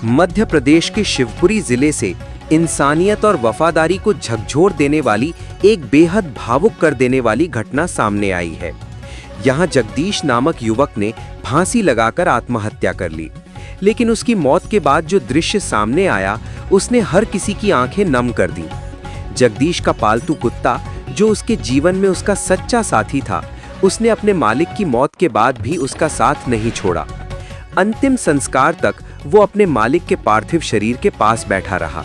मध्य प्रदेश के शिवपुरी जिले से इंसानियत और वफादारी को झकझोर देने वाली एक बेहद भावुक कर देने वाली घटना सामने आई है। यहाँ जगदीश नामक युवक ने फांसी लगाकर आत्महत्या कर ली, लेकिन उसकी मौत के बाद जो दृश्य सामने आया उसने हर किसी की आंखें नम कर दी। जगदीश का पालतू कुत्ता, जो उसके जीवन में उसका सच्चा साथी था, उसने अपने मालिक की मौत के बाद भी उसका साथ नहीं छोड़ा। अंतिम संस्कार तक वो अपने मालिक के पार्थिव शरीर के पास बैठा रहा।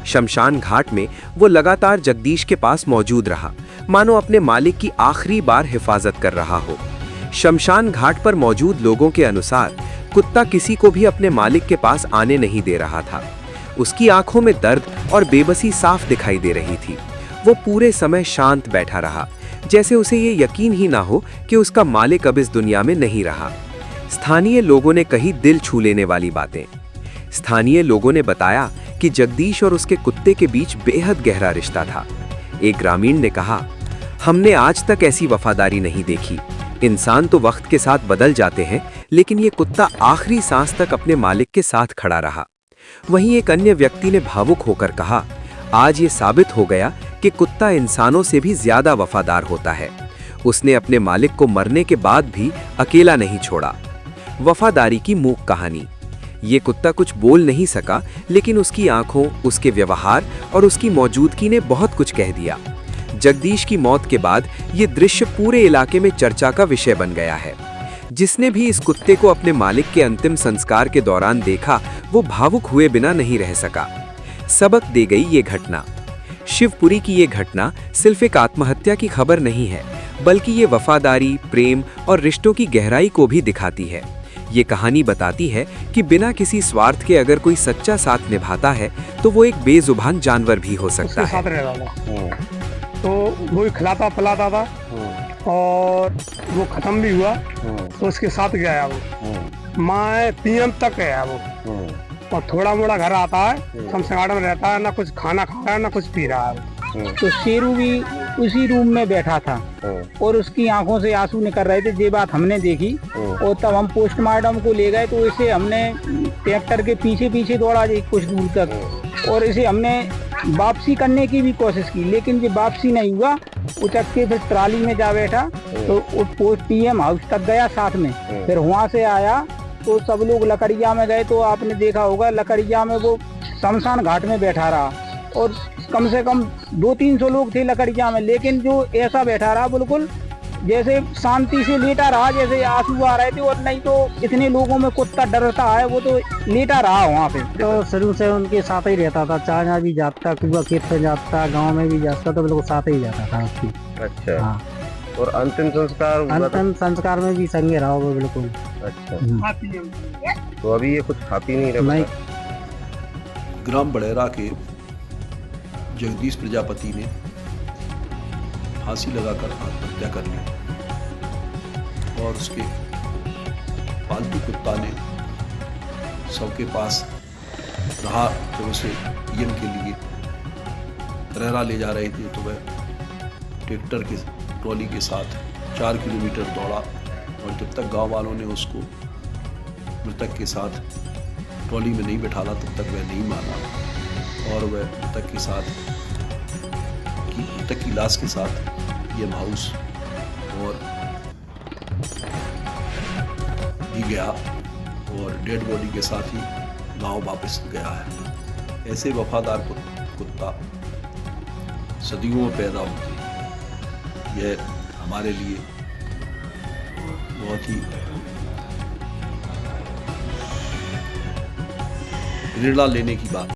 शमशान घाट में वो लगातार जगदीश के पास मौजूद रहा, मानो अपने मालिक की आखिरी बार हिफाजत कर रहा हो। शमशान घाट पर मौजूद लोगों के अनुसार कुत्ता किसी को भी अपने मालिक के पास आने नहीं दे रहा था। उसकी आंखों में दर्द और बेबसी साफ दिखाई दे रही थी। वो पूरे समय शांत बैठा रहा, जैसे उसे ये यकीन ही ना हो कि उसका मालिक अब इस दुनिया में नहीं रहा। स्थानीय लोगों ने कही दिल छू लेने वाली बातें। स्थानीय लोगों ने बताया कि जगदीश और उसके कुत्ते के बीच बेहद गहरा रिश्ता था। एक ग्रामीण ने कहा, हमने आज तक ऐसी वफादारी नहीं देखी। इंसान तो वक्त के साथ बदल जाते हैं, लेकिन ये कुत्ता आखिरी सांस तक अपने मालिक के साथ खड़ा रहा। वहीं एक अन्य व्यक्ति ने भावुक होकर कहा, आज ये साबित हो गया कि कुत्ता इंसानों से भी ज्यादा वफादार होता है। उसने अपने मालिक को मरने के बाद भी अकेला नहीं छोड़ा। वफादारी की मूक कहानी। ये कुत्ता कुछ बोल नहीं सका, लेकिन उसकी आंखों, उसके व्यवहार और उसकी मौजूदगी ने बहुत कुछ कह दिया। जगदीश की मौत के बाद ये दृश्य पूरे इलाके में चर्चा का विषय बन गया है। जिसने भी इस कुत्ते को अपने मालिक के अंतिम संस्कार के दौरान देखा, वो भावुक हुए बिना नहीं रह सका। सबक दे गई ये घटना। शिवपुरी की ये घटना सिर्फ एक आत्महत्या की खबर नहीं है, बल्कि ये वफादारी, प्रेम और रिश्तों की गहराई को भी दिखाती है। ये कहानी बताती है कि बिना किसी स्वार्थ के अगर कोई सच्चा साथ निभाता है, तो वो एक बेजुबान जानवर भी हो सकता है। साथ रहता था, तो वो खिलाता पिलाता था और वो खत्म भी हुआ तो उसके साथ गया वो। मैं पीएम तक गया वो, और थोड़ा मोड़ा घर आता है, शमशान में रहता है, ना कुछ खाना खा रहा है ना कुछ पी रहा है। तो शेरू भी उसी रूम में बैठा था और उसकी आंखों से आंसू निकल रहे थे। ये बात हमने देखी और तब हम पोस्टमार्टम को ले गए, तो इसे हमने ट्रैक्टर के पीछे पीछे दौड़ा कुछ दूर तक, और इसे हमने वापसी करने की भी कोशिश की, लेकिन ये वापसी नहीं हुआ। उचक के फिर ट्राली में जा बैठा, तो पोस्ट पीएम हाउस तक गया साथ में। फिर वहाँ से आया तो सब लोग लकड़िया में गए, तो आपने देखा होगा लकड़िया में वो शमशान घाट में बैठा रहा, और कम से कम 200-300 लोग थे लकड़िया में, लेकिन जो ऐसा बैठा रहा बिल्कुल जैसे शांति से लेटा रहा, जैसे आंसू आ रहे थे। और नहीं तो इतने लोगों में कुत्ता डरता है, वो तो लेटा रहा वहाँ पे। तो शुरू से उनके साथ ही रहता था, चाहे भी जाता, कुआ खेत पे जाता, गाँव में भी जाता, तो बिल्कुल साथ ही जाता था उसकी। अच्छा। हाँ। और अंतिम संस्कार में भी संगे रहा होगा बिल्कुल। अच्छा। तो अभी ये कुछ खा पी नहीं रहा। ग्राम बड़ेरा के जगदीश प्रजापति ने फांसी लगाकर आत्महत्या कर ली, और उसके पालतू कुत्ता ने सबके पास रहा। जब उसे पीएम के लिए रेरा ले जा रहे थे, तो वह ट्रैक्टर की ट्रॉली के साथ 4 किलोमीटर दौड़ा, और जब तक गांव वालों ने उसको मृतक के साथ ट्रॉली में नहीं बैठाला, तब तक वह नहीं माना, और वह मृतक की लाश के साथ ये हाउस और भी गया, और डेड बॉडी के साथ ही गांव वापस गया है। ऐसे वफादार कुत्ता सदियों में पैदा होते हैं। यह हमारे लिए बहुत ही प्रेरणा लेने की बात।